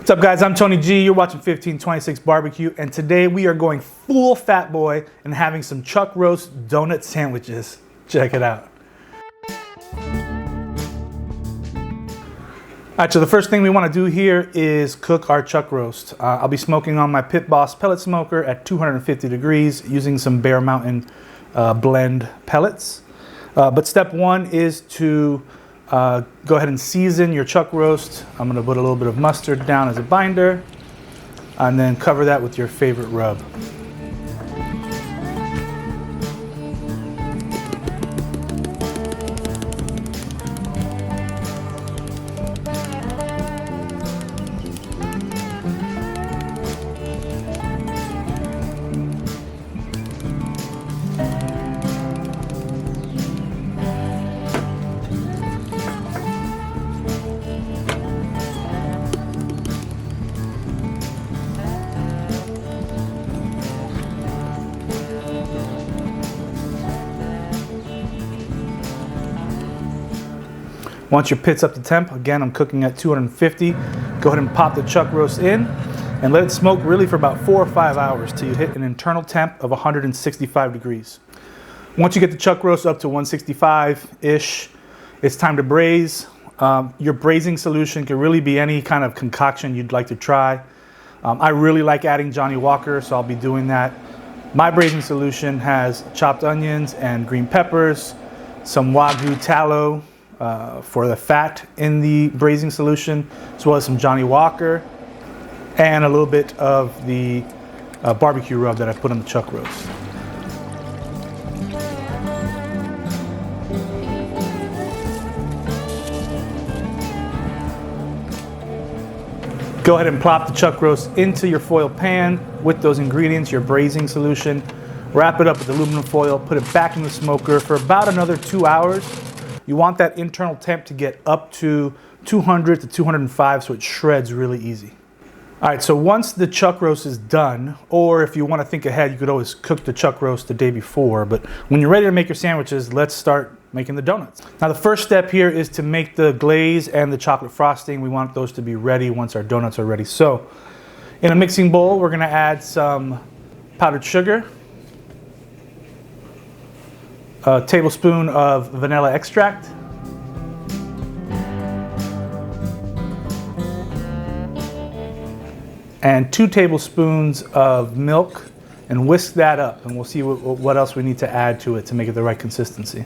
What's up, guys? I'm Tony G. You're watching 1526 Barbecue, and today we are going full fat boy and having some chuck roast donut sandwiches. Check it out. All right, so the first thing we want to do here is cook our chuck roast. I'll be smoking on my Pit Boss pellet smoker at 250 degrees using some Bear Mountain blend pellets. But step one is to go ahead and season your chuck roast. I'm going to put a little bit of mustard down as a binder and then cover that with your favorite rub. Once your pit's up to temp, again, I'm cooking at 250. Go ahead and pop the chuck roast in and let it smoke really for about 4 or 5 hours till you hit an internal temp of 165 degrees. Once you get the chuck roast up to 165-ish, it's time to braise. Your braising solution can really be any kind of concoction you'd like to try. I really like adding Johnny Walker, so I'll be doing that. My braising solution has chopped onions and green peppers, some Wagyu tallow, for the fat in the braising solution, as well as some Johnny Walker and a little bit of the barbecue rub that I put on the chuck roast. Go ahead and plop the chuck roast into your foil pan with those ingredients, your braising solution. Wrap it up with aluminum foil, put it back in the smoker for about another 2 hours. You want that internal temp to get up to 200 to 205 so it shreds really easy. All right, so once the chuck roast is done, or if you want to think ahead, you could always cook the chuck roast the day before, but when you're ready to make your sandwiches, let's start making the donuts. Now the first step here is to make the glaze and the chocolate frosting. We want those to be ready once our donuts are ready. So in a mixing bowl, we're gonna add some powdered sugar, a tablespoon of vanilla extract, and 2 tablespoons of milk, and whisk that up, and we'll see what else we need to add to it to make it the right consistency.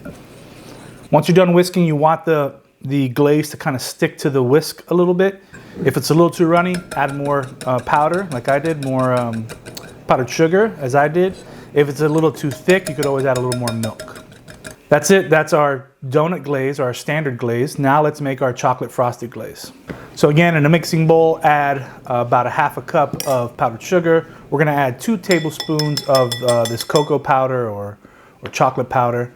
Once you're done whisking, you want the glaze to kind of stick to the whisk a little bit. If it's a little too runny, add more powder, like I did, more powdered sugar, as I did. If it's a little too thick, you could always add a little more milk. That's it. That's our donut glaze, or our standard glaze. Now let's make our chocolate frosted glaze. So again, in a mixing bowl, add about 1/2 cup of powdered sugar. We're going to add 2 tablespoons of this cocoa powder or chocolate powder.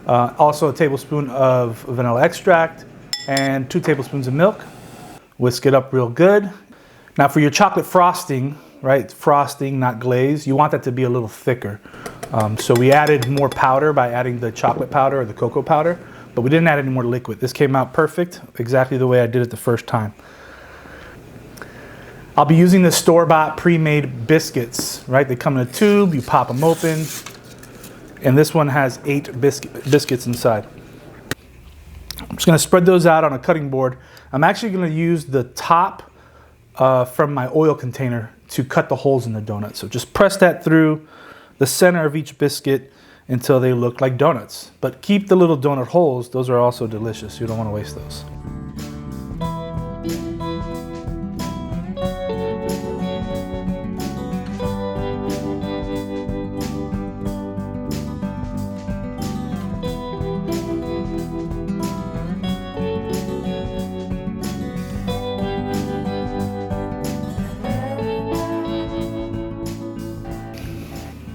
Also a tablespoon of vanilla extract and 2 tablespoons of milk. Whisk it up real good. Now for your chocolate frosting, right? Frosting, not glaze. You want that to be a little thicker. So we added more powder by adding the chocolate powder or the cocoa powder, but we didn't add any more liquid. This came out perfect, exactly the way I did it the first time. I'll be using the store-bought pre-made biscuits, right? They come in a tube, you pop them open, and this one has 8 biscuits inside. I'm just gonna spread those out on a cutting board. I'm actually gonna use the top from my oil container to cut the holes in the donut. So just press that through the center of each biscuit until they look like donuts. But keep the little donut holes, those are also delicious. You don't want to waste those.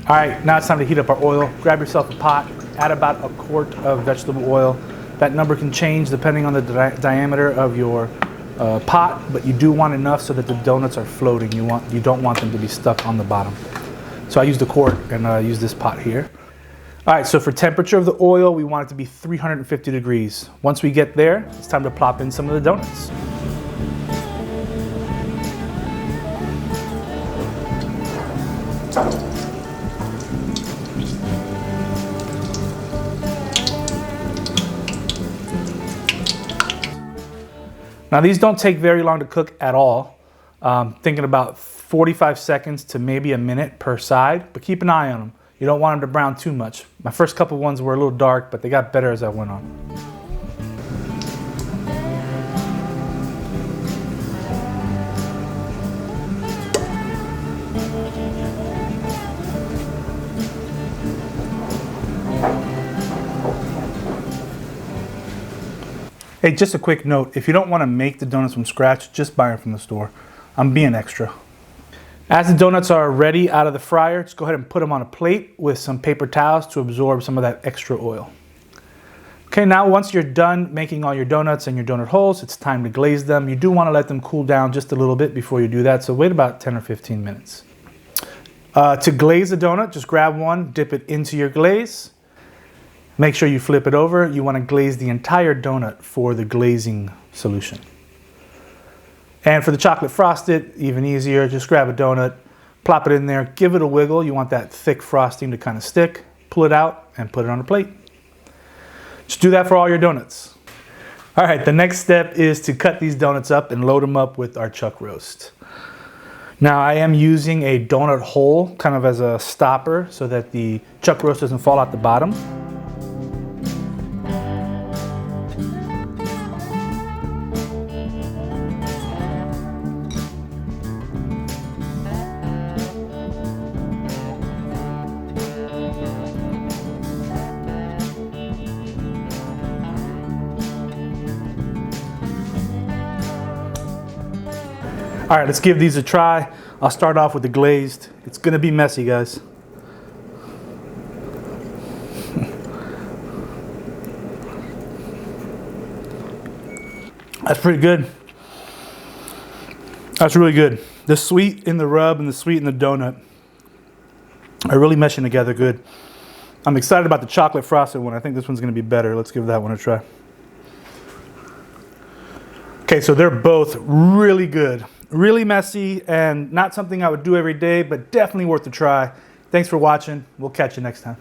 All right, now it's time to heat up our oil. Grab yourself a pot, add about 1 quart of vegetable oil. That number can change depending on the diameter of your pot, but you do want enough so that the donuts are floating. You don't want them to be stuck on the bottom. So I used a quart and I use this pot here. All right, so for temperature of the oil, we want it to be 350 degrees. Once we get there, it's time to plop in some of the donuts. Now these don't take very long to cook at all. Thinking about 45 seconds to maybe a minute per side, but keep an eye on them. You don't want them to brown too much. My first couple ones were a little dark, but they got better as I went on. Hey, just a quick note, if you don't want to make the donuts from scratch, just buy them from the store. I'm being extra. As the donuts are ready out of the fryer, just go ahead and put them on a plate with some paper towels to absorb some of that extra oil. Okay, now once you're done making all your donuts and your donut holes, it's time to glaze them. You do want to let them cool down just a little bit before you do that, so wait about 10 or 15 minutes. To glaze a donut, just grab one, dip it into your glaze. Make sure you flip it over. You want to glaze the entire donut for the glazing solution. And for the chocolate frosted, even easier. Just grab a donut, plop it in there, give it a wiggle. You want that thick frosting to kind of stick. Pull it out and put it on a plate. Just do that for all your donuts. All right, the next step is to cut these donuts up and load them up with our chuck roast. Now I am using a donut hole kind of as a stopper so that the chuck roast doesn't fall out the bottom. All right, let's give these a try. I'll start off with the glazed. It's gonna be messy, guys. That's pretty good. That's really good. The sweet in the rub and the sweet in the donut are really meshing together good. I'm excited about the chocolate frosted one. I think this one's gonna be better. Let's give that one a try. Okay, so they're both really good. Really messy and not something I would do every day, but definitely worth a try. Thanks for watching. We'll catch you next time.